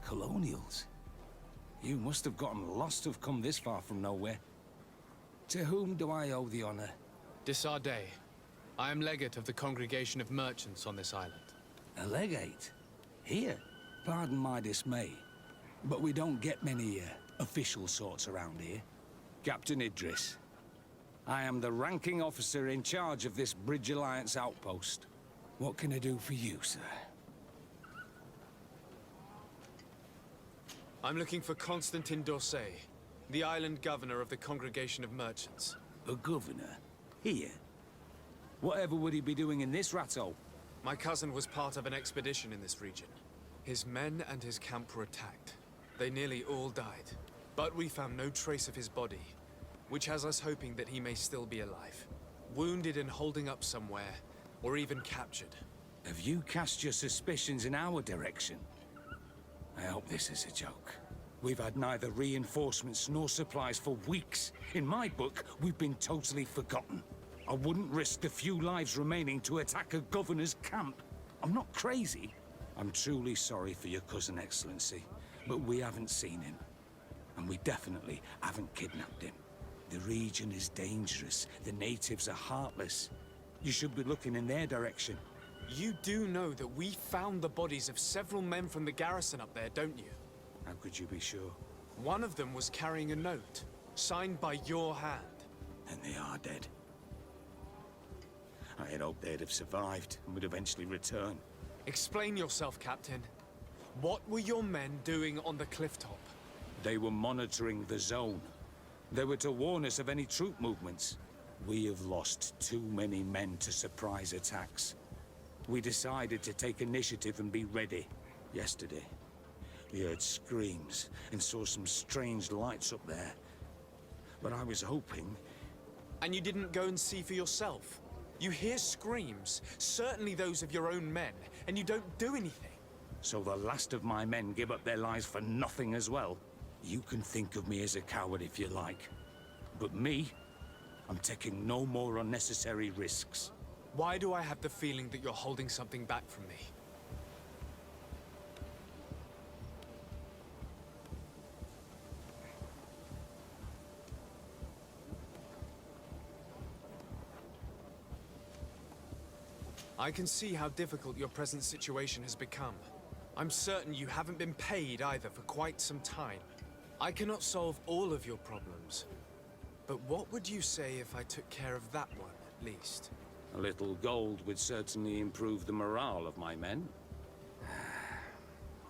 Colonials? You must have gotten lost to have come this far from nowhere. To whom do I owe the honor? Desardet. I am legate of the Congregation of Merchants on this island. A legate? Here? Pardon my dismay, but we don't get many official sorts around here. Captain Idris. I am the ranking officer in charge of this Bridge Alliance outpost. What can I do for you, sir? I'm looking for Constantin Dorset, the island governor of the Congregation of Merchants. A governor? Here? Whatever would he be doing in this rattle? My cousin was part of an expedition in this region. His men and his camp were attacked. They nearly all died. But we found no trace of his body, which has us hoping that he may still be alive. Wounded and holding up somewhere, or even captured. Have you cast your suspicions in our direction? I hope this is a joke. We've had neither reinforcements nor supplies for weeks. In my book, we've been totally forgotten. I wouldn't risk the few lives remaining to attack a governor's camp. I'm not crazy. I'm truly sorry for your cousin, Excellency, but we haven't seen him. And we definitely haven't kidnapped him. The region is dangerous. The natives are heartless. You should be looking in their direction. You do know that we found the bodies of several men from the garrison up there, don't you? How could you be sure? One of them was carrying a note, signed by your hand. And they are dead. I had hoped they'd have survived and would eventually return. Explain yourself, Captain. What were your men doing on the cliff top? They were monitoring the zone. They were to warn us of any troop movements. We have lost too many men to surprise attacks. We decided to take initiative and be ready. Yesterday, we heard screams and saw some strange lights up there. But I was hoping... And you didn't go and see for yourself? You hear screams, certainly those of your own men, and you don't do anything. So the last of my men give up their lives for nothing as well? You can think of me as a coward if you like. But me, I'm taking no more unnecessary risks. Why do I have the feeling that you're holding something back from me? I can see how difficult your present situation has become. I'm certain you haven't been paid either for quite some time. I cannot solve all of your problems. But what would you say if I took care of that one, at least? A little gold would certainly improve the morale of my men.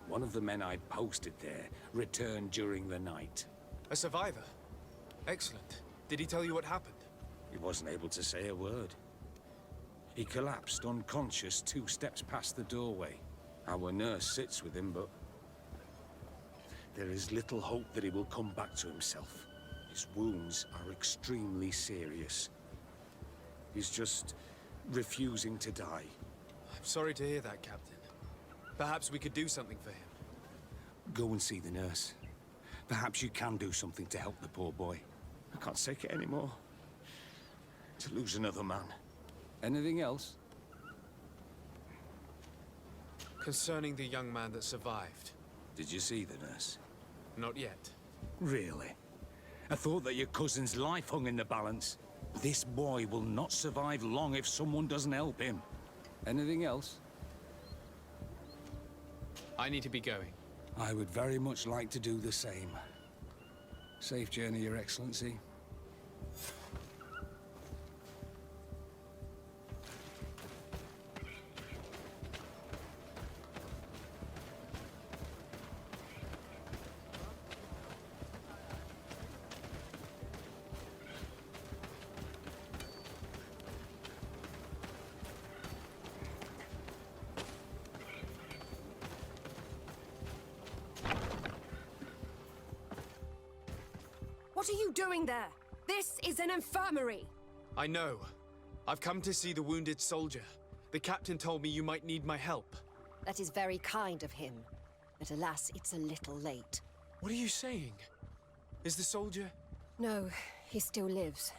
One of the men I'd posted there returned during the night. A survivor? Excellent. Did he tell you what happened? He wasn't able to say a word. He collapsed unconscious 2 steps past the doorway. Our nurse sits with him, but there is little hope that he will come back to himself. His wounds are extremely serious. He's just refusing to die. I'm sorry to hear that, Captain. Perhaps we could do something for him. Go and see the nurse. Perhaps you can do something to help the poor boy. I can't take it anymore. To lose another man. Anything else? Concerning the young man that survived. Did you see the nurse? Not yet. Really? I thought that your cousin's life hung in the balance. This boy will not survive long if someone doesn't help him. Anything else? I need to be going. I would very much like to do the same. Safe journey, Your Excellency. What are you doing there? This is an infirmary! I know. I've come to see the wounded soldier. The captain told me you might need my help. That is very kind of him. But alas, it's a little late. What are you saying? Is the soldier... No, he still lives.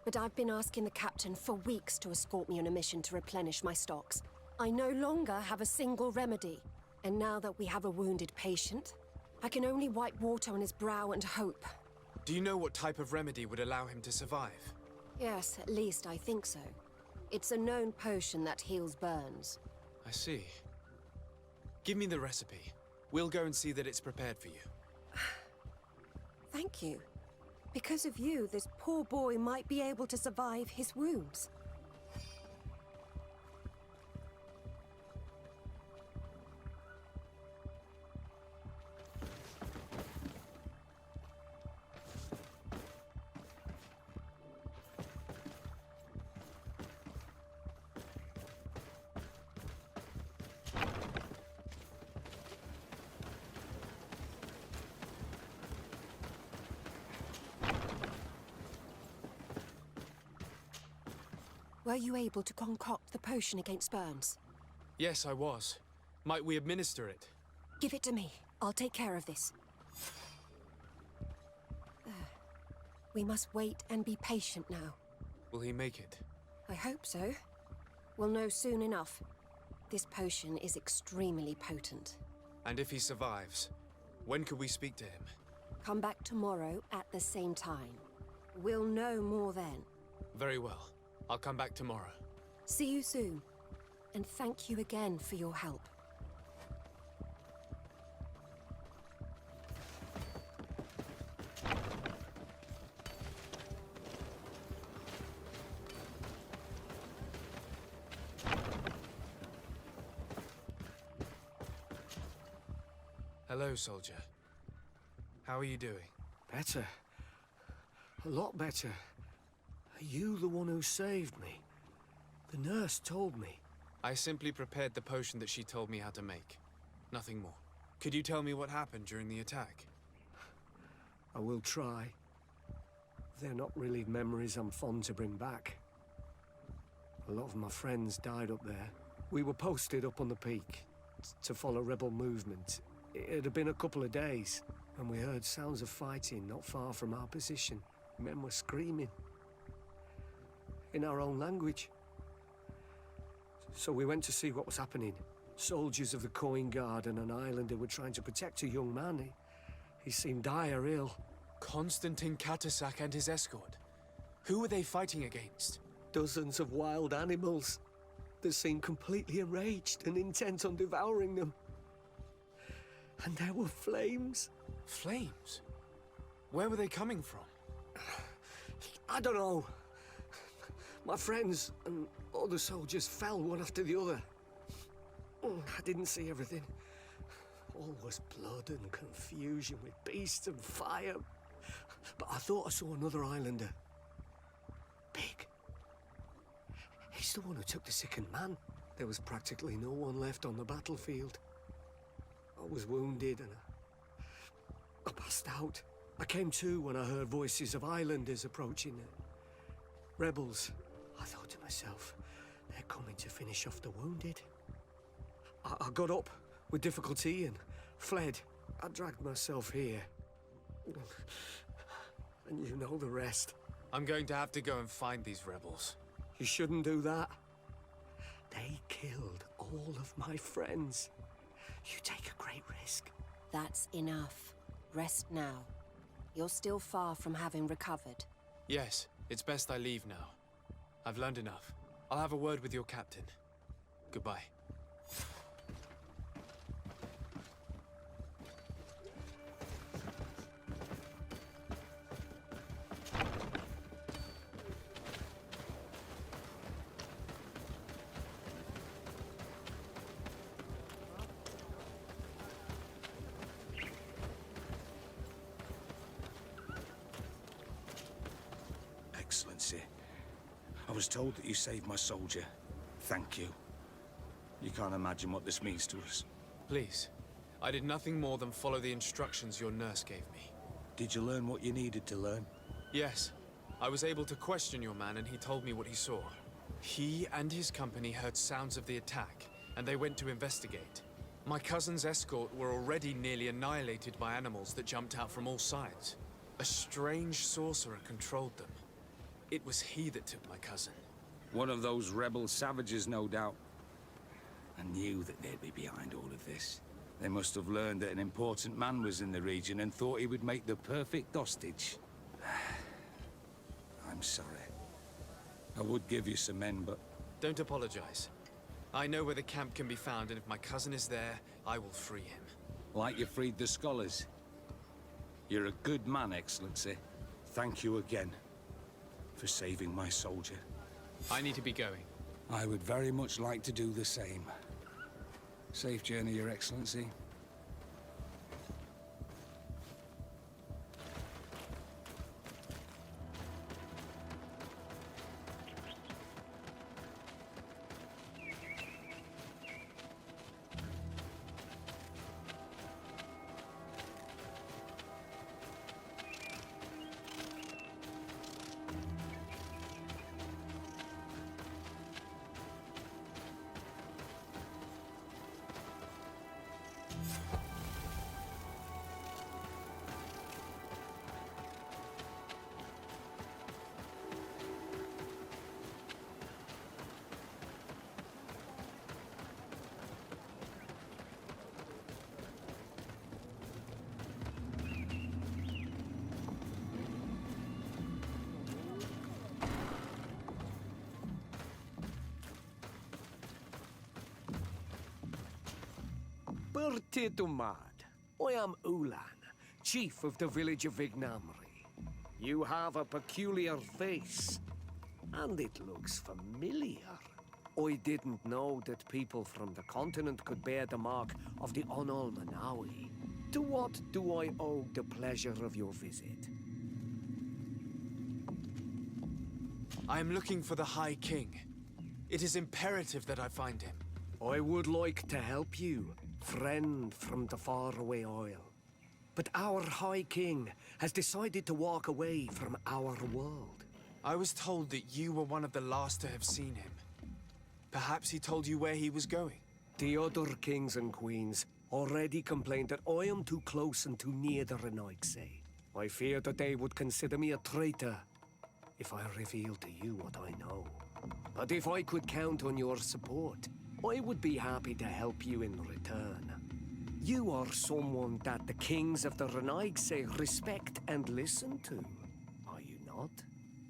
But I've been asking the captain for weeks to escort me on a mission to replenish my stocks. I no longer have a single remedy. And now that we have a wounded patient, I can only wipe water on his brow and hope. Do you know what type of remedy would allow him to survive? Yes, at least I think so. It's a known potion that heals burns. I see. Give me the recipe. We'll go and see that it's prepared for you. Thank you. Because of you, this poor boy might be able to survive his wounds. Were you able to concoct the potion against burns? Yes, I was. Might we administer it? Give it to me. I'll take care of this. We must wait and be patient now. Will he make it? I hope so. We'll know soon enough. This potion is extremely potent. And if he survives, when could we speak to him? Come back tomorrow at the same time. We'll know more then. Very well. I'll come back tomorrow. See you soon. And thank you again for your help. Hello, soldier. How are you doing? Better. A lot better. Are you the one who saved me? The nurse told me. I simply prepared the potion that she told me how to make. Nothing more. Could you tell me what happened during the attack? I will try. They're not really memories I'm fond to bring back. A lot of my friends died up there. We were posted up on the peak to follow rebel movement. It had been a couple of days, and we heard sounds of fighting not far from our position. Men were screaming. In our own language. So we went to see what was happening. Soldiers of the Coin Guard and an islander were trying to protect a young man. He seemed dire ill. Konstantin Katasak and his escort. Who were they fighting against? Dozens of wild animals. They seemed completely enraged and intent on devouring them. And there were flames. Flames? Where were they coming from? I don't know. My friends and other soldiers fell one after the other. I didn't see everything. All was blood and confusion with beasts and fire. But I thought I saw another islander. Big. He's the one who took the sickened man. There was practically no one left on the battlefield. I was wounded and I passed out. I came to when I heard voices of islanders approaching. Rebels. I thought to myself, they're coming to finish off the wounded. I got up with difficulty and fled. I dragged myself here. And you know the rest. I'm going to have to go and find these rebels. You shouldn't do that. They killed all of my friends. You take a great risk. That's enough. Rest now. You're still far from having recovered. Yes, it's best I leave now. I've learned enough. I'll have a word with your captain. Goodbye. Excellency, I was told that you saved my soldier. Thank you. You can't imagine what this means to us. Please. I did nothing more than follow the instructions your nurse gave me. Did you learn what you needed to learn? Yes. I was able to question your man and he told me what he saw. He and his company heard sounds of the attack, and they went to investigate. My cousin's escort were already nearly annihilated by animals that jumped out from all sides. A strange sorcerer controlled them. It was he that took my cousin. One of those rebel savages, no doubt. I knew that they'd be behind all of this. They must have learned that an important man was in the region and thought he would make the perfect hostage. I'm sorry. I would give you some men, but... Don't apologize. I know where the camp can be found, and if my cousin is there, I will free him. Like you freed the scholars. You're a good man, Excellency. Thank you again for saving my soldier. I need to be going. I would very much like to do the same. Safe journey, Your Excellency. Bertitumad. I am Ulan, chief of the village of Vignamri. You have a peculiar face, and it looks familiar. I didn't know that people from the continent could bear the mark of the Onolmanawi. To what do I owe the pleasure of your visit? I am looking for the High King. It is imperative that I find him. I would like to help you, friend from the faraway isle. But our High King has decided to walk away from our world. I was told that you were one of the last to have seen him. Perhaps he told you where he was going. The other kings and queens already complained that I am too close and too near the Renaigse. I fear that they would consider me a traitor if I revealed to you what I know. But if I could count on your support, I would be happy to help you in return. You are someone that the kings of the Renaigse respect and listen to, are you not?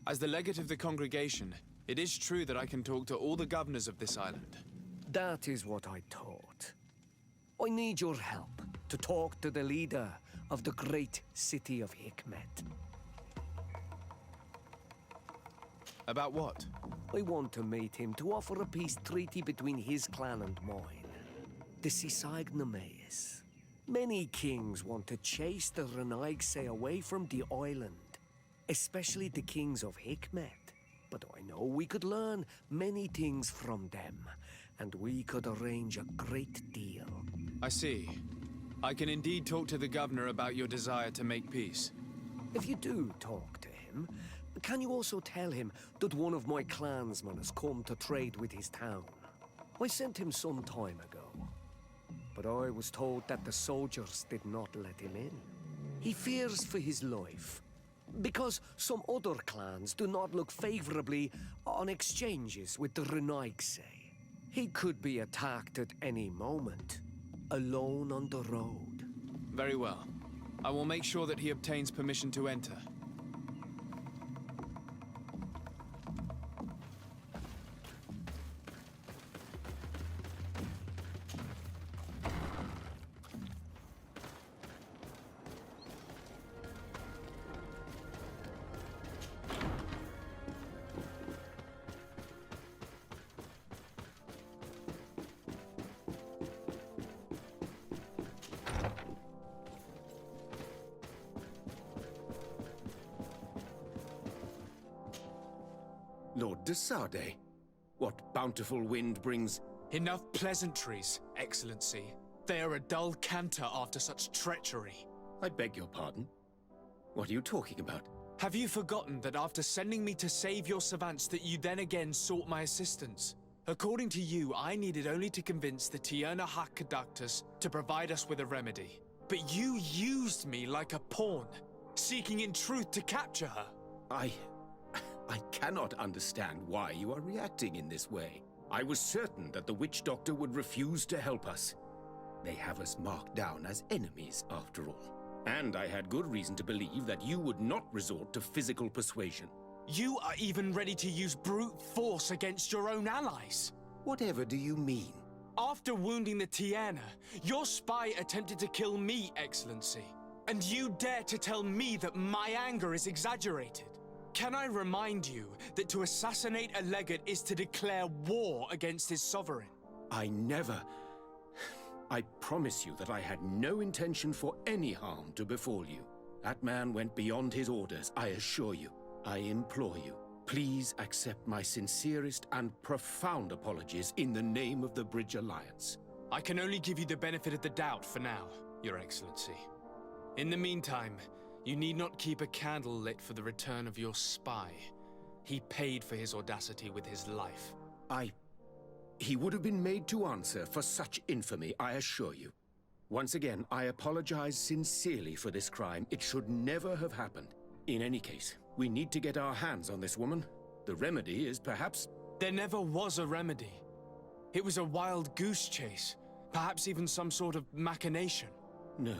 As the legate of the congregation, it is true that I can talk to all the governors of this island. That is what I thought. I need your help to talk to the leader of the great city of Hikmet. About what? I want to meet him to offer a peace treaty between his clan and mine. The Sisagnameis. Many kings want to chase the Renaigse away from the island, especially the kings of Hikmet. But I know we could learn many things from them, and we could arrange a great deal. I see. I can indeed talk to the governor about your desire to make peace. If you do talk to him, can you also tell him that one of my clansmen has come to trade with his town? I sent him some time ago, but I was told that the soldiers did not let him in. He fears for his life, because some other clans do not look favorably on exchanges with the Renaigse. He could be attacked at any moment, alone on the road. Very well. I will make sure that he obtains permission to enter. Lord de Sade, what bountiful wind brings... Enough pleasantries, Excellency. They are a dull canter after such treachery. I beg your pardon? What are you talking about? Have you forgotten that after sending me to save your savants that you then again sought my assistance? According to you, I needed only to convince the Tierna Hak conductors to provide us with a remedy. But you used me like a pawn, seeking in truth to capture her. I cannot understand why you are reacting in this way. I was certain that the witch doctor would refuse to help us. They have us marked down as enemies, after all. And I had good reason to believe that you would not resort to physical persuasion. You are even ready to use brute force against your own allies. Whatever do you mean? After wounding the Tiana, your spy attempted to kill me, Excellency. And you dare to tell me that my anger is exaggerated? Can I remind you that to assassinate a legate is to declare war against his sovereign? I never... I promise you that I had no intention for any harm to befall you. That man went beyond his orders, I assure you. I implore you, please accept my sincerest and profound apologies in the name of the Bridge Alliance. I can only give you the benefit of the doubt for now, Your Excellency. In the meantime, you need not keep a candle lit for the return of your spy. He paid for his audacity with his life. He would have been made to answer for such infamy, I assure you. Once again, I apologize sincerely for this crime. It should never have happened. In any case, we need to get our hands on this woman. The remedy is perhaps... There never was a remedy. It was a wild goose chase. Perhaps even some sort of machination. No.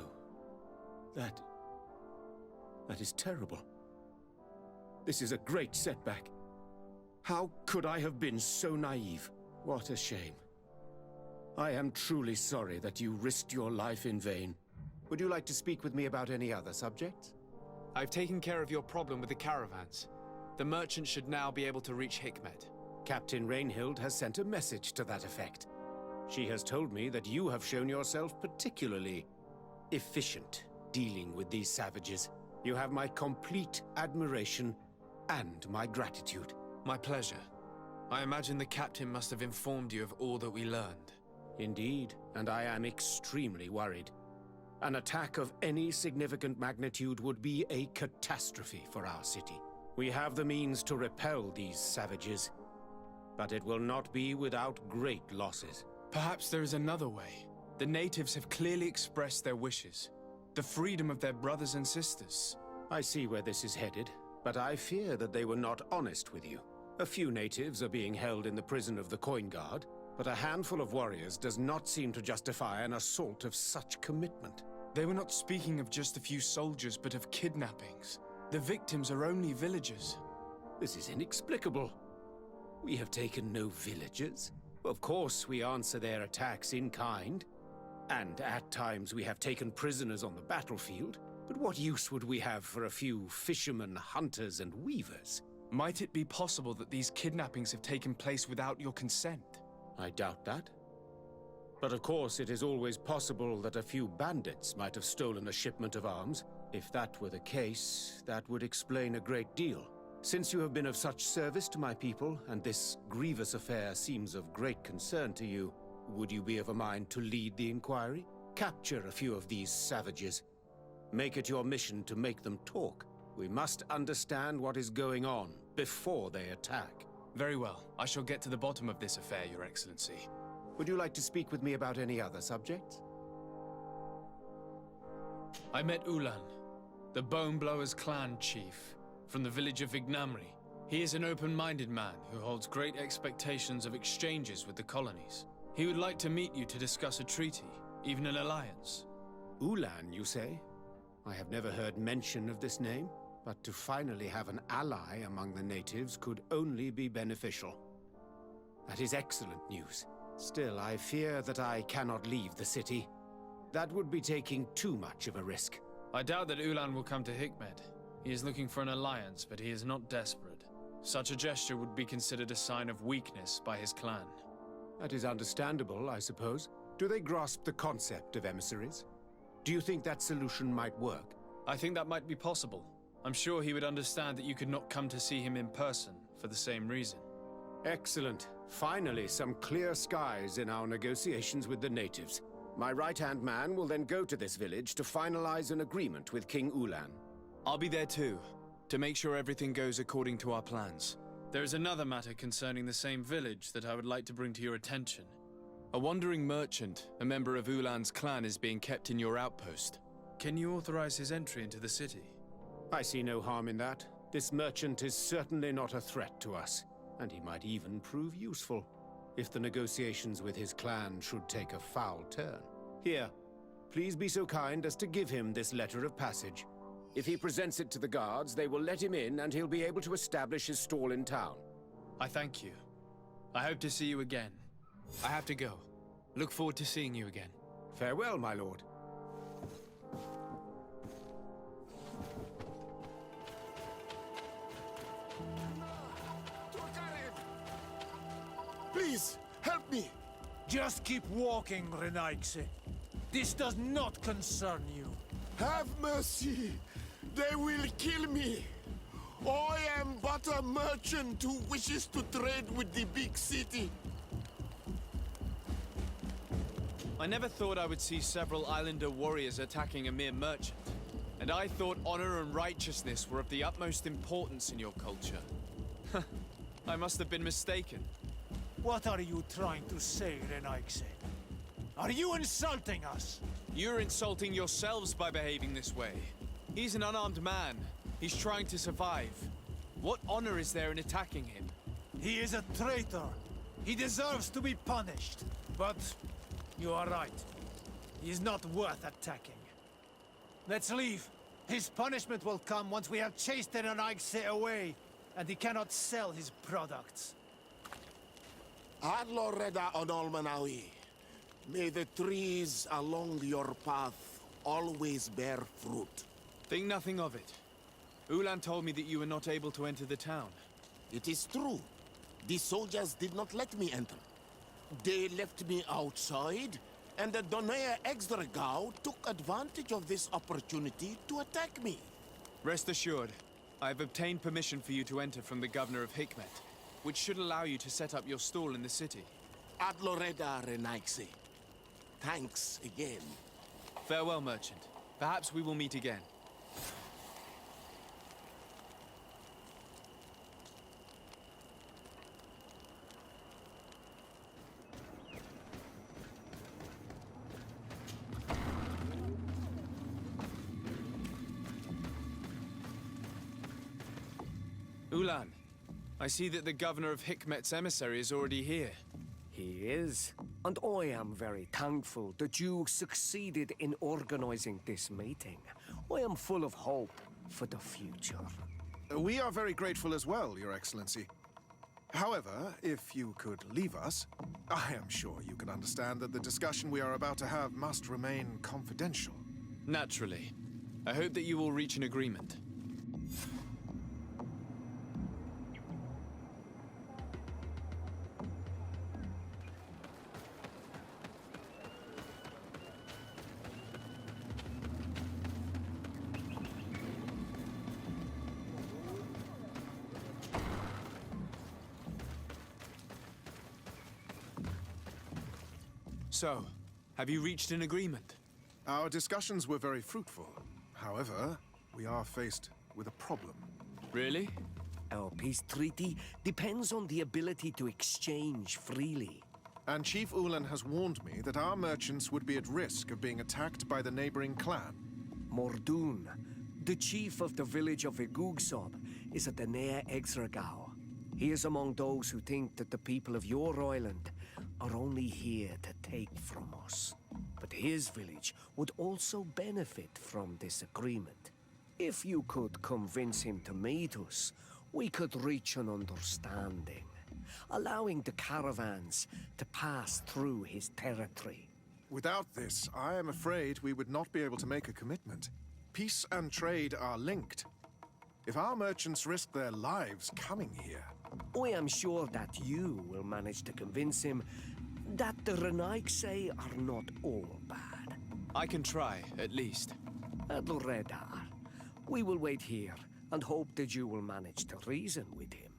That is terrible. This is a great setback. How could I have been so naive? What a shame. I am truly sorry that you risked your life in vain. Would you like to speak with me about any other subjects? I've taken care of your problem with the caravans. The merchant should now be able to reach Hikmet. Captain Rainhild has sent a message to that effect. She has told me that you have shown yourself particularly efficient dealing with these savages. You have my complete admiration and my gratitude. My pleasure. I imagine the captain must have informed you of all that we learned. Indeed, and I am extremely worried. An attack of any significant magnitude would be a catastrophe for our city. We have the means to repel these savages, but it will not be without great losses. Perhaps there is another way. The natives have clearly expressed their wishes. The freedom of their brothers and sisters. I see where this is headed, but I fear that they were not honest with you. A few natives are being held in the prison of the Coin Guard, but a handful of warriors does not seem to justify an assault of such commitment. They were not speaking of just a few soldiers, but of kidnappings. The victims are only villagers. This is inexplicable. We have taken no villagers. Of course, we answer their attacks in kind. And at times we have taken prisoners on the battlefield. But what use would we have for a few fishermen, hunters, and weavers? Might it be possible that these kidnappings have taken place without your consent? I doubt that. But of course, it is always possible that a few bandits might have stolen a shipment of arms. If that were the case, that would explain a great deal. Since you have been of such service to my people, and this grievous affair seems of great concern to you, would you be of a mind to lead the inquiry? Capture a few of these savages. Make it your mission to make them talk. We must understand what is going on before they attack. Very well. I shall get to the bottom of this affair, Your Excellency. Would you like to speak with me about any other subjects? I met Ulan, the Bone Blowers clan chief, from the village of Vignamri. He is an open-minded man who holds great expectations of exchanges with the colonies. He would like to meet you to discuss a treaty, even an alliance. Ulan, you say? I have never heard mention of this name, but to finally have an ally among the natives could only be beneficial. That is excellent news. Still, I fear that I cannot leave the city. That would be taking too much of a risk. I doubt that Ulan will come to Hikmet. He is looking for an alliance, but he is not desperate. Such a gesture would be considered a sign of weakness by his clan. That is understandable, I suppose. Do they grasp the concept of emissaries? Do you think that solution might work? I think that might be possible. I'm sure he would understand that you could not come to see him in person for the same reason. Excellent. Finally, some clear skies in our negotiations with the natives. My right-hand man will then go to this village to finalize an agreement with King Ulan. I'll be there too, to make sure everything goes according to our plans. There is another matter concerning the same village that I would like to bring to your attention. A wandering merchant, a member of Ulan's clan, is being kept in your outpost. Can you authorize his entry into the city? I see no harm in that. This merchant is certainly not a threat to us, and he might even prove useful if the negotiations with his clan should take a foul turn. Here, please be so kind as to give him this letter of passage. If he presents it to the guards, they will let him in and he'll be able to establish his stall in town. I thank you. I hope to see you again. I have to go. Look forward to seeing you again. Farewell, my lord. Please, help me! Just keep walking, Renaigse. This does not concern you. Have mercy! They will kill me! I am but a merchant who wishes to trade with the big city. I never thought I would see several islander warriors attacking a mere merchant. And I thought honor and righteousness were of the utmost importance in your culture. I must have been mistaken. What are you trying to say, Renaigse? Are you insulting us? You're insulting yourselves by behaving this way. He's an unarmed man. He's trying to survive. What honor is there in attacking him? He is a traitor. He deserves to be punished. But you are right. He is not worth attacking. Let's leave. His punishment will come once we have chased the Renaigse away, and he cannot sell his products. Adloreda Onolmanawi, may the trees along your path always bear fruit. Think nothing of it. Ulan told me that you were not able to enter the town. It is true. The soldiers did not let me enter. They left me outside, and the Donea Exdragao took advantage of this opportunity to attack me. Rest assured, I have obtained permission for you to enter from the governor of Hikmet, which should allow you to set up your stall in the city. Adloreda Renaigse. Thanks again. Farewell, merchant. Perhaps we will meet again. Ulan, I see that the governor of Hikmet's emissary is already here. He is. And I am very thankful that you succeeded in organizing this meeting. I am full of hope for the future. We are very grateful as well, Your Excellency. However, if you could leave us, I am sure you can understand that the discussion we are about to have must remain confidential. Naturally. I hope that you will reach an agreement. So, have you reached an agreement? Our discussions were very fruitful. However, we are faced with a problem. Really? Our peace treaty depends on the ability to exchange freely. And Chief Ulan has warned me that our merchants would be at risk of being attacked by the neighboring clan. Mordoon, the chief of the village of Igugsob, is at the Nea Exragao. He is among those who think that the people of your island are only here to take from us. But his village would also benefit from this agreement. If you could convince him to meet us, we could reach an understanding, allowing the caravans to pass through his territory. Without this, I am afraid we would not be able to make a commitment. Peace and trade are linked. If our merchants risk their lives coming here... I am sure that you will manage to convince him that the Renaigse are not all bad. I can try, at least. Adloredar, we will wait here and hope that you will manage to reason with him.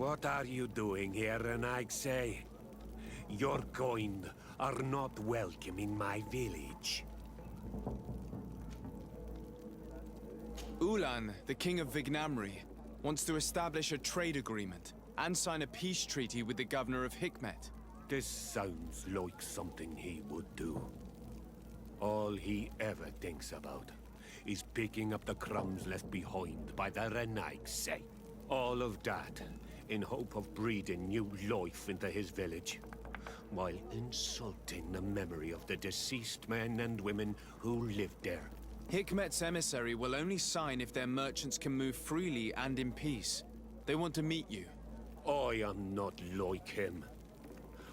What are you doing here, Renaigse? Your kind are not welcome in my village. Ulan, the king of Vignamri, wants to establish a trade agreement and sign a peace treaty with the governor of Hikmet. This sounds like something he would do. All he ever thinks about is picking up the crumbs left behind by the Renaigse. All of that in hope of breathing new life into his village, while insulting the memory of the deceased men and women who lived there. Hikmet's emissary will only sign if their merchants can move freely and in peace. They want to meet you. I am not like him.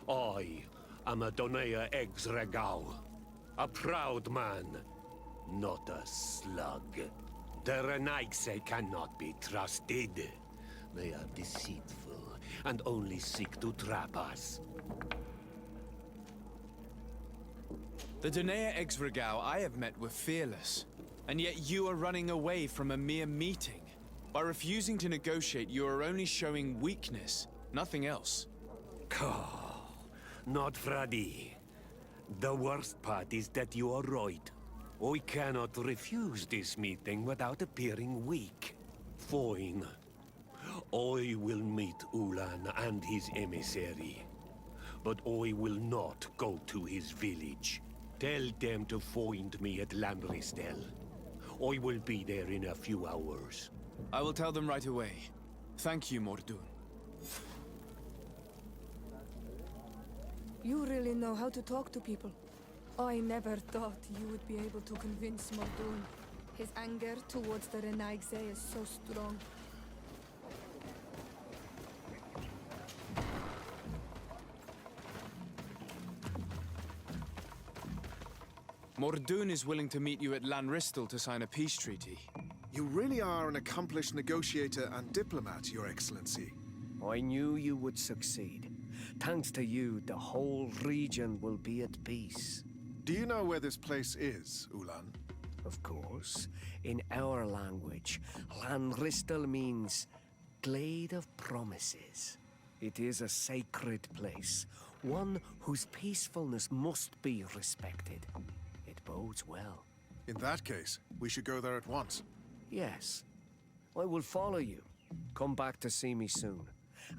I am a Donea Exregao, a proud man, not a slug. The Renaigse cannot be trusted. They are deceitful and only seek to trap us. The Donea Exregao I have met were fearless, and yet you are running away from a mere meeting. By refusing to negotiate, you are only showing weakness, nothing else. Not Fradi. The worst part is that you are right. I cannot refuse this meeting without appearing weak. Fine. I will meet Ulan and his emissary. But I will not go to his village. Tell them to find me at Lanristel. I will be there in a few hours. I will tell them right away. Thank you, Mordun. You really know how to talk to people. I never thought you would be able to convince Mordun. His anger towards the Renaigse is so strong. Mordun is willing to meet you at Lanristel to sign a peace treaty. You really are an accomplished negotiator and diplomat, Your Excellency. I knew you would succeed. Thanks to you, the whole region will be at peace. Do you know where this place is, Ulan? Of course. In our language, Lanristel means Glade of Promises. It is a sacred place, one whose peacefulness must be respected. It bodes well. In that case, we should go there at once. Yes. I will follow you. Come back to see me soon.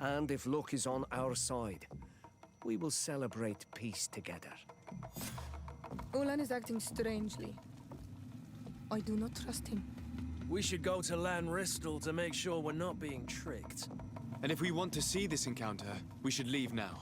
And if luck is on our side, we will celebrate peace together. Ulan is acting strangely. I do not trust him. We should go to Lanristel to make sure we're not being tricked. And if we want to see this encounter, we should leave now.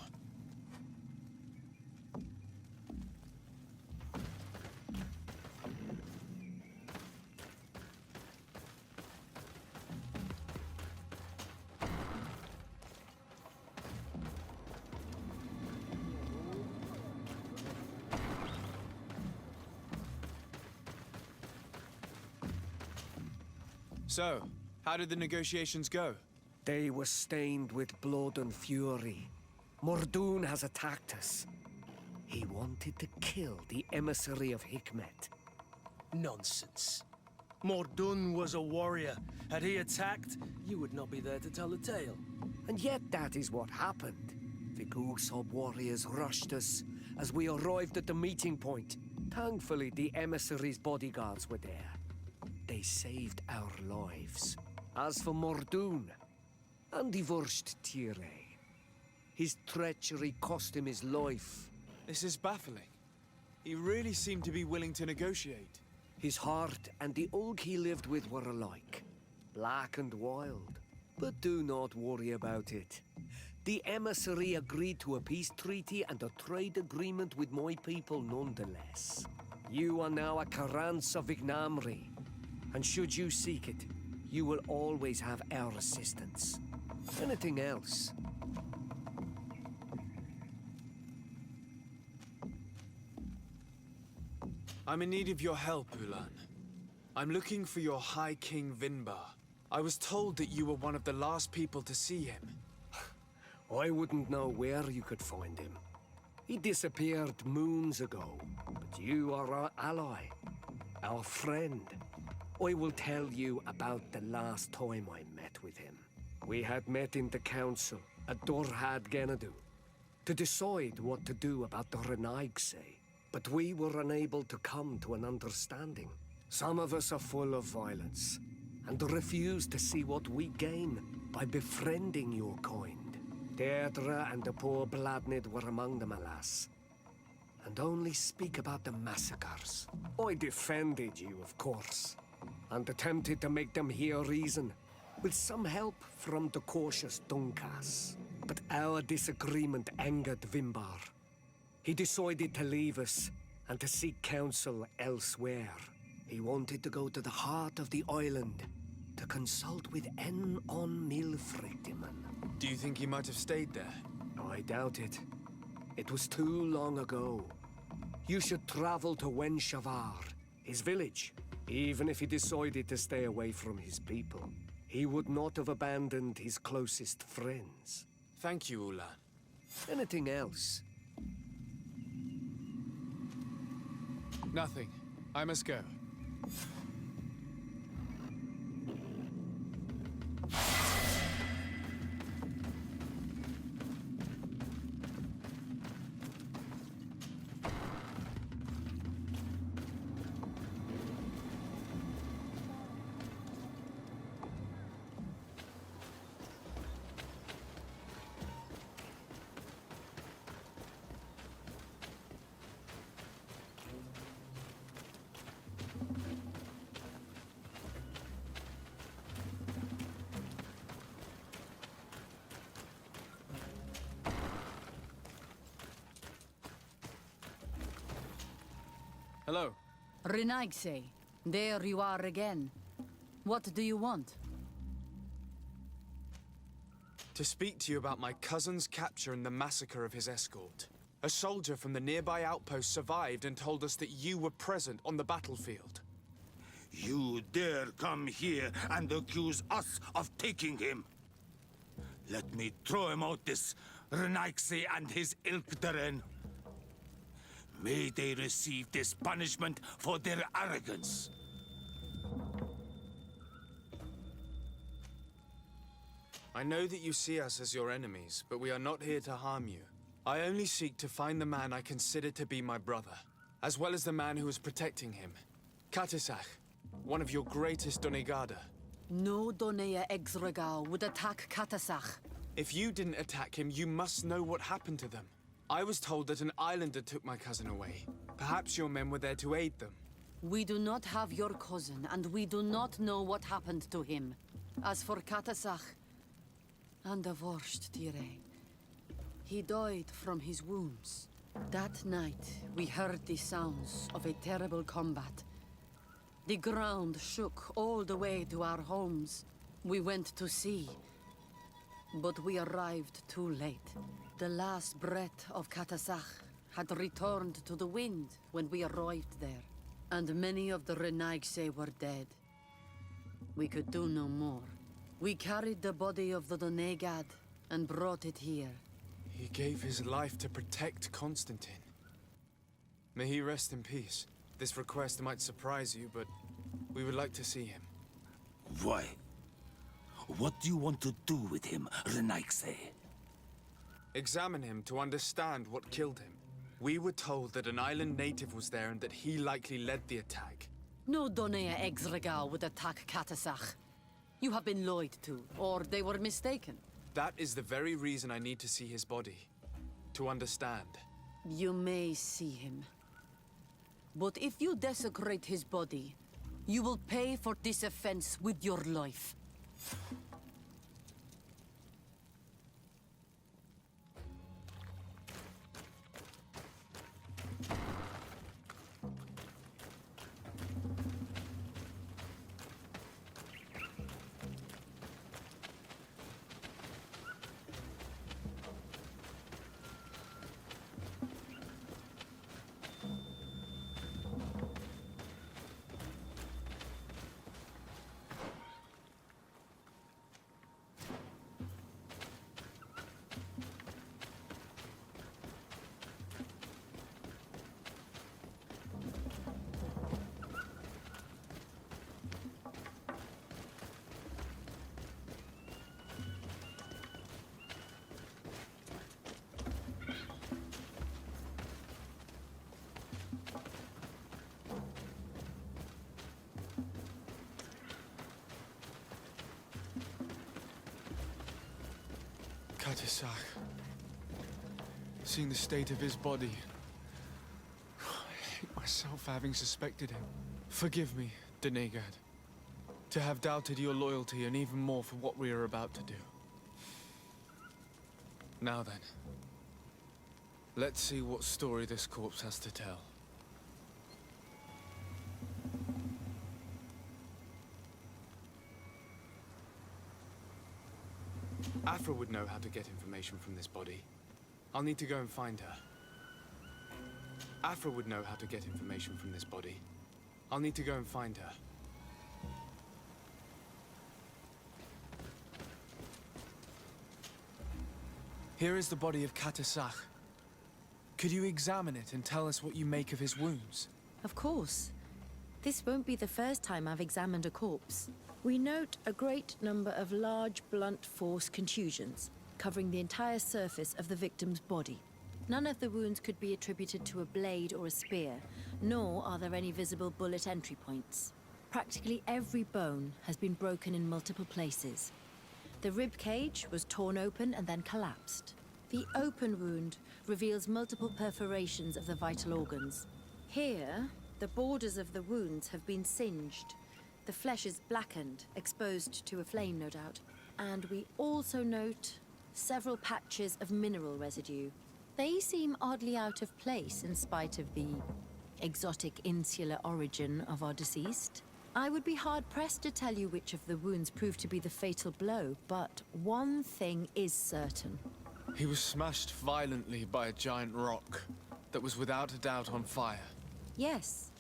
So, how did the negotiations go? They were stained with blood and fury. Mordun has attacked us. He wanted to kill the emissary of Hikmet. Nonsense. Mordun was a warrior. Had he attacked, you would not be there to tell the tale. And yet that is what happened. The Goosob warriors rushed us as we arrived at the meeting point. Thankfully, the emissary's bodyguards were there. They saved our lives. As for Mordun, and the Wurst Tire, his treachery cost him his life. This is baffling. He really seemed to be willing to negotiate. His heart and the Ulg he lived with were alike, black and wild. But do not worry about it. The emissary agreed to a peace treaty and a trade agreement with my people nonetheless. You are now a Karans of Vignamri, and should you seek it, you will always have our assistance. Anything else? I'm in need of your help, Ulan. I'm looking for your High King Vinbar. I was told that you were one of the last people to see him. I wouldn't know where you could find him. He disappeared moons ago, but you are our ally, our friend. I will tell you about the last time I met with him. We had met in the council at Dorhad Genadu to decide what to do about the Renaigse, but we were unable to come to an understanding. Some of us are full of violence and refuse to see what we gain by befriending your kind. Deirdre and the poor Bladnid were among them, alas, and only speak about the massacres. I defended you, of course, and attempted to make them hear reason, with some help from the cautious Dunkas. But our disagreement angered Vimbar. He decided to leave us and to seek counsel elsewhere. He wanted to go to the heart of the island to consult with En on Milfrediman. Do you think he might have stayed there? I doubt it. It was too long ago. You should travel to Wen Shavar, his village. Even if he decided to stay away from his people, he would not have abandoned his closest friends. Thank you, Ulan. Anything else? Nothing. I must go. Hello. Renaigse, there you are again. What do you want? To speak to you about my cousin's capture and the massacre of his escort. A soldier from the nearby outpost survived and told us that you were present on the battlefield. You dare come here and accuse us of taking him? Let me throw him out this Renaigse and his Ilkdaren. May they receive this punishment for their arrogance. I know that you see us as your enemies, but we are not here to harm you. I only seek to find the man I consider to be my brother, as well as the man who is protecting him. Katisach, one of your greatest Donegada. No Donea Exregao would attack Katasach. If you didn't attack him, you must know what happened to them. I was told that an islander took my cousin away. Perhaps your men were there to aid them. We do not have your cousin, and we do not know what happened to him. As for Katasach, and the Vorst Tire, he died from his wounds. That night, we heard the sounds of a terrible combat. The ground shook all the way to our homes. We went to see, but we arrived too late. The last breath of Katasach had returned to the wind when we arrived there, and many of the Renaigse were dead. We could do no more. We carried the body of the Donegad and brought it here. He gave his life to protect Constantine. May he rest in peace. This request might surprise you, but we would like to see him. Why? What do you want to do with him, Renaigse? Examine him to understand what killed him. We were told that an island native was there and that he likely led the attack. No Donea Exregao would attack Katasach. You have been lied to, or they were mistaken. That is the very reason I need to see his body. To understand. You may see him. But if you desecrate his body, you will pay for this offense with your life. Katisach. Seeing the state of his body, I hate myself for having suspected him. Forgive me, Donegad, to have doubted your loyalty and even more for what we are about to do. Now then, let's see what story this corpse has to tell. Afra would know how to get information from this body. I'll need to go and find her. Afra would know how to get information from this body. I'll need to go and find her. Here is the body of Katisach. Could you examine it and tell us what you make of his wounds? Of course. This won't be the first time I've examined a corpse. We note a great number of large, blunt force contusions, covering the entire surface of the victim's body. None of the wounds could be attributed to a blade or a spear, nor are there any visible bullet entry points. Practically every bone has been broken in multiple places. The rib cage was torn open and then collapsed. The open wound reveals multiple perforations of the vital organs. Here, the borders of the wounds have been singed. The flesh is blackened, exposed to a flame, no doubt. And we also note several patches of mineral residue. They seem oddly out of place in spite of the exotic insular origin of our deceased. I would be hard-pressed to tell you which of the wounds proved to be the fatal blow, but one thing is certain. He was smashed violently by a giant rock that was without a doubt on fire. Yes.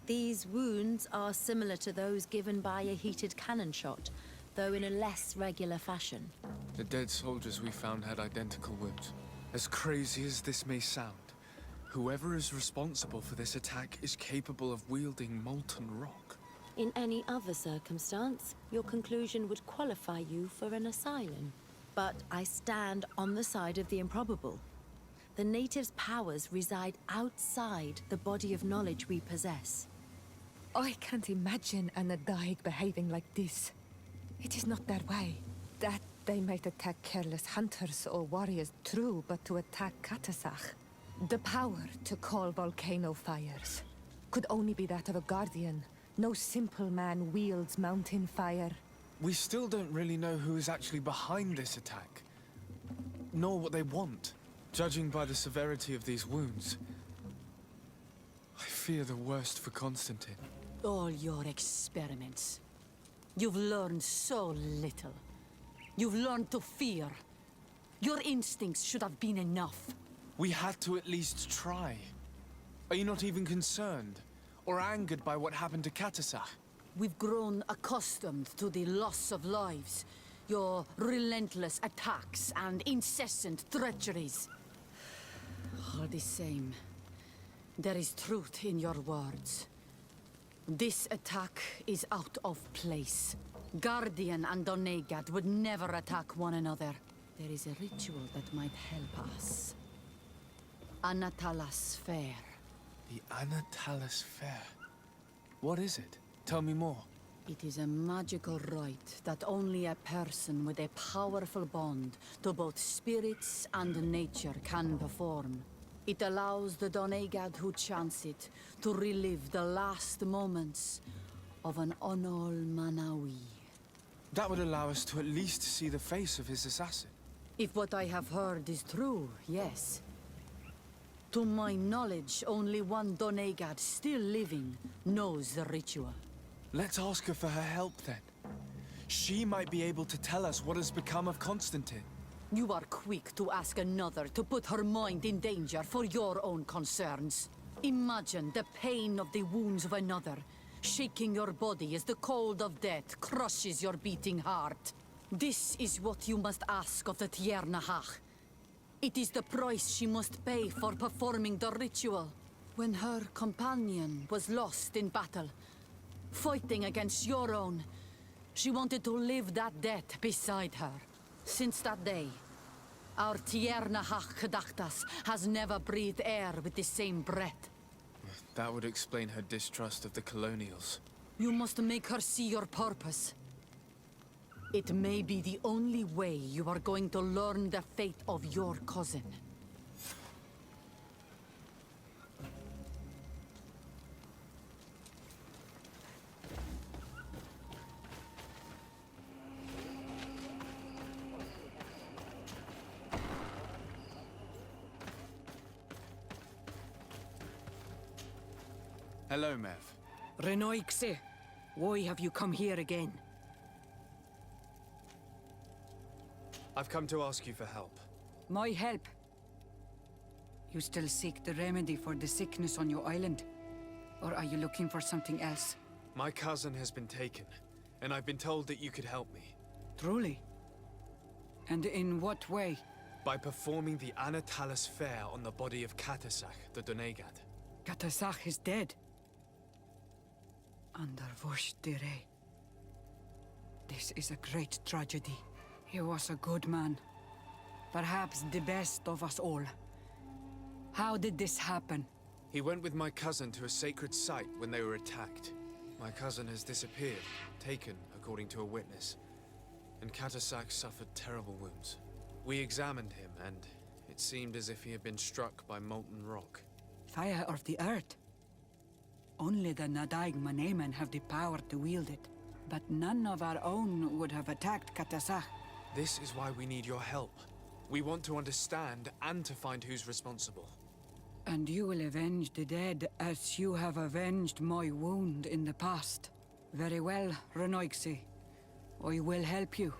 These wounds are similar to those given by a heated cannon shot, though in a less regular fashion. The dead soldiers we found had identical wounds. As crazy as this may sound, whoever is responsible for this attack is capable of wielding molten rock. In any other circumstance, your conclusion would qualify you for an asylum. But I stand on the side of the improbable. The natives' powers reside outside the body of knowledge we possess. I can't imagine an Adaig behaving like this. It is not their way. That they might attack careless hunters or warriors, true, but to attack Katasach, the power to call volcano fires, could only be that of a guardian. No simple man wields mountain fire. We still don't really know who is actually behind this attack, nor what they want. Judging by the severity of these wounds, I fear the worst for Constantine. All your experiments. You've learned so little. You've learned to fear. Your instincts should have been enough. We had to at least try. Are you not even concerned or angered by what happened to Katasach? We've grown accustomed to the loss of lives, your relentless attacks and incessant treacheries. All the same, there is truth in your words. This attack is out of place. Guardian and Donegad would never attack one another. There is a ritual that might help us. Anatalas Fair. The Anatalas Fair. What is it? Tell me more. It is a magical rite that only a person with a powerful bond to both spirits and nature can perform. It allows the Donegad who chants it to relive the last moments of an Onol Manawi. That would allow us to at least see the face of his assassin. If what I have heard is true, yes. To my knowledge, only one Donegad still living knows the ritual. Let's ask her for her help then. She might be able to tell us what has become of Constantine. You are quick to ask another to put her mind in danger for your own concerns. Imagine the pain of the wounds of another, shaking your body as the cold of death crushes your beating heart. This is what you must ask of the Tiernahach. It is the price she must pay for performing the ritual. When her companion was lost in battle, fighting against your own, she wanted to live that death beside her. Since that day, our Tiernahach Kadachtas has never breathed air with the same breath. That would explain her distrust of the colonials. You must make her see your purpose. It may be the only way you are going to learn the fate of your cousin. Hello, Mev. Renoixe, why have you come here again? I've come to ask you for help. My help? You still seek the remedy for the sickness on your island? Or are you looking for something else? My cousin has been taken, and I've been told that you could help me. Truly? And in what way? By performing the Anatalis fair on the body of Katasach, the Donegad. Katasach is dead. Under Vostire. This is a great tragedy. He was a good man. Perhaps the best of us all. How did this happen? He went with my cousin to a sacred site when they were attacked. My cousin has disappeared, taken according to a witness. And Katasach suffered terrible wounds. We examined him, and it seemed as if he had been struck by molten rock. Fire of the earth? Only the Nadaig Manemen have the power to wield it. But none of our own would have attacked Katasach. This is why we need your help. We want to understand and to find who's responsible. And you will avenge the dead as you have avenged my wound in the past. Very well, Renoixe. I will help you.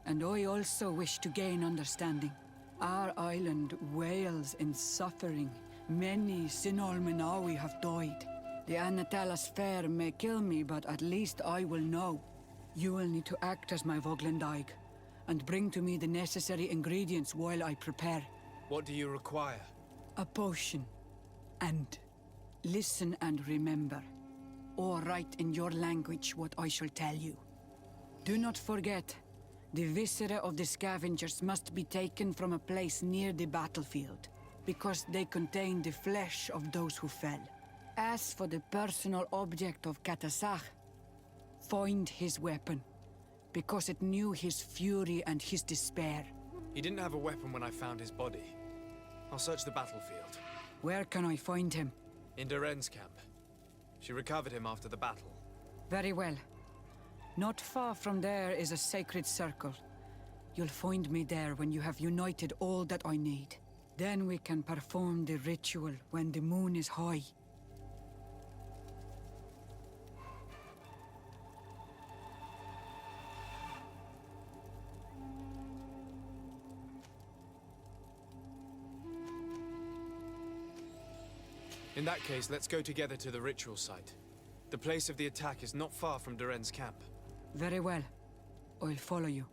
And I also wish to gain understanding. Our island wails in suffering. Many Sinol Menawi have died. The Anatalas fair may kill me, but at least I will know. You will need to act as my Voglendaig, and bring to me the necessary ingredients while I prepare. What do you require? A potion. And listen and remember, or write in your language what I shall tell you. Do not forget, the viscera of the scavengers must be taken from a place near the battlefield, because they contain the flesh of those who fell. As for the personal object of Katasach, find his weapon, because it knew his fury and his despair. He didn't have a weapon when I found his body. I'll search the battlefield. Where can I find him? In Duren's camp. She recovered him after the battle. Very well. Not far from there is a sacred circle. You'll find me there when you have united all that I need. Then we can perform the ritual when the moon is high. In that case, let's go together to the ritual site. The place of the attack is not far from Duren's camp. Very well. I'll follow you.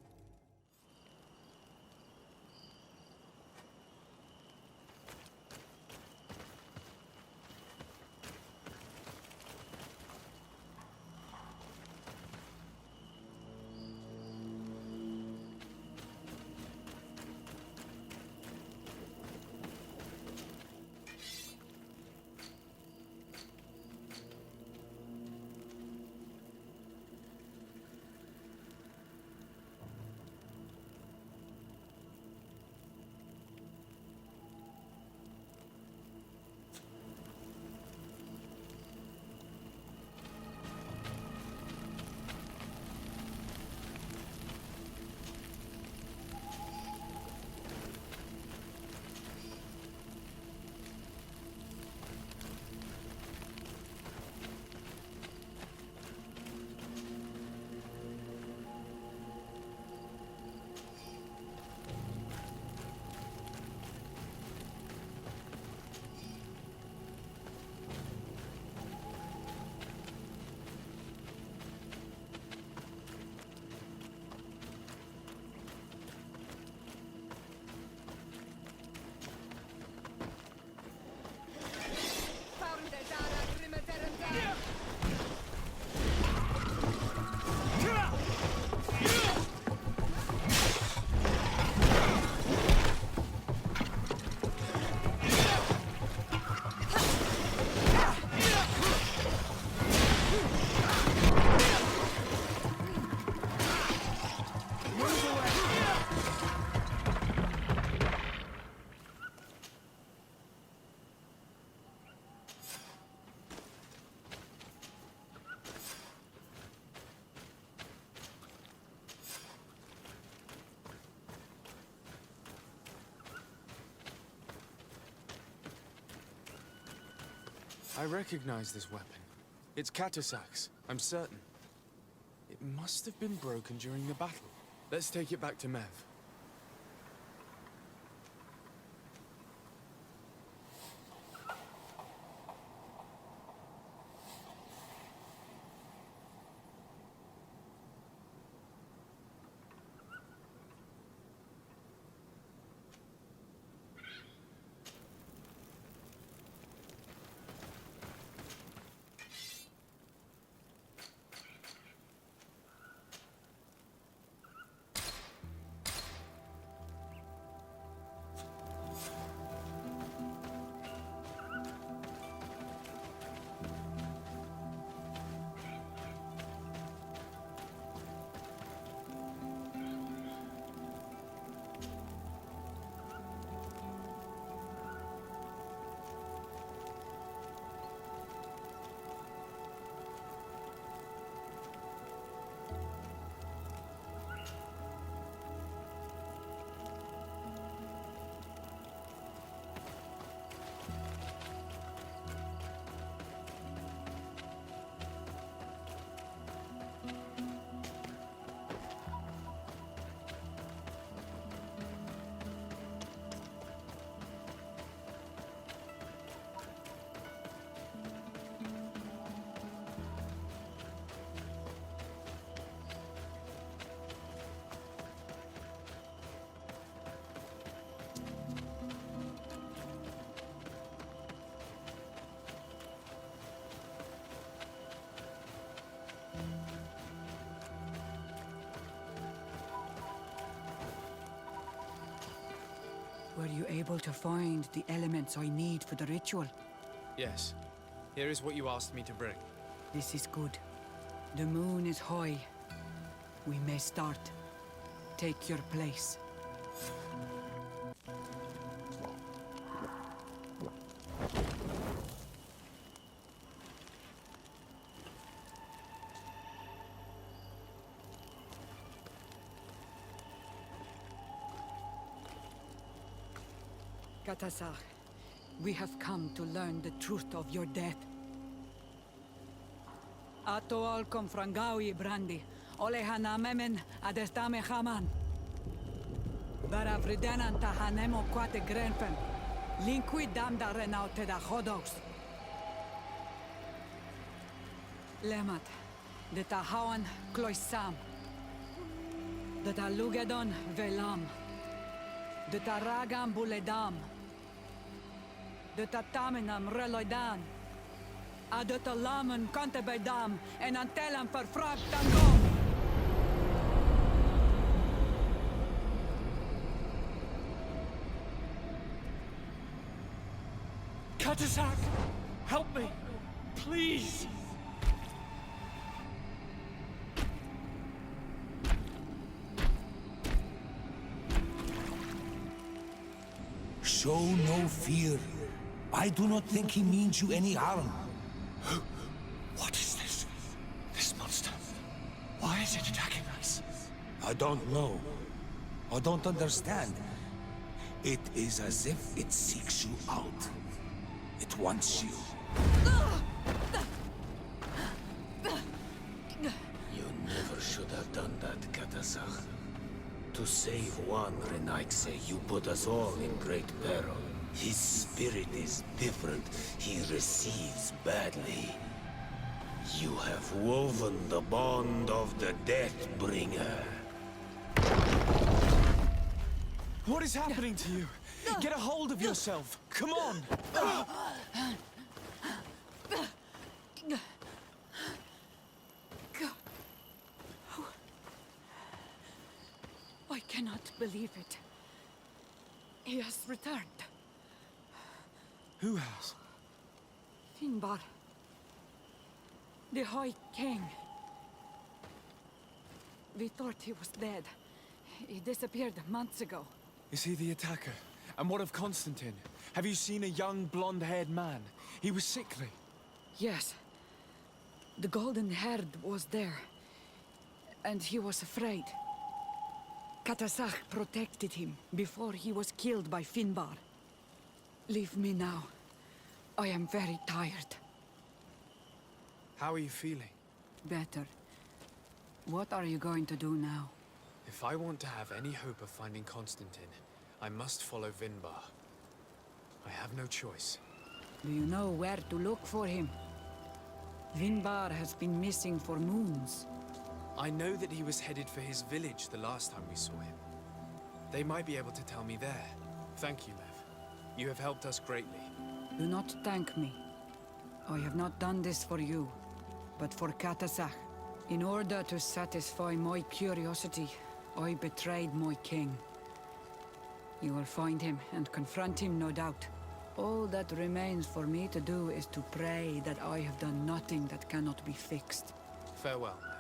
I recognize this weapon. It's Katasak's, I'm certain. It must have been broken during the battle. Let's take it back to Mev. Were you able to find the elements I need for the ritual? Yes. Here is what you asked me to bring. This is good. The moon is high. We may start. Take your place. Katasar, we have come to learn the truth of your death. Ato al confrangawi brandi, olehana memen adestame haman. Baravridenan tahanemo quate grenfen, linqui damda renaute da hodos. Lemat, de tahawan kloisam, de talugedon velam, de taragam buledam, de tatamenam reloidan, a de talamen kantebedam en antelam verfragt tangom. Katasak, help me, please. Show no fear. I do not think he means you any harm. What is this? This monster? Why is it attacking us? I don't know. I don't understand. It is as if it seeks you out. It wants you. You never should have done that, Katasach. To save one, Renaikse, you put us all in great peril. His spirit is different. He receives badly. You have woven the bond of the Deathbringer. What is happening to you? Get a hold of yourself. Come on. I cannot believe it. He has returned. Who has? Finbar. The High King. We thought he was dead. He disappeared months ago. Is he the attacker? And what of Constantine? Have you seen a young, blonde-haired man? He was sickly. Yes. The golden haired was there. And he was afraid. Katasach protected him before he was killed by Finbar. Leave me now. I am very tired. How are you feeling? Better. What are you going to do now? If I want to have any hope of finding Constantine, I must follow Vinbar. I have no choice. Do you know where to look for him? Vinbar has been missing for moons. I know that he was headed for his village the last time we saw him. They might be able to tell me there. Thank you, Mev. You have helped us greatly. Do not thank me. I have not done this for you, but for Katasach. In order to satisfy my curiosity, I betrayed my king. You will find him and confront him, no doubt. All that remains for me to do is to pray that I have done nothing that cannot be fixed. Farewell, Mev.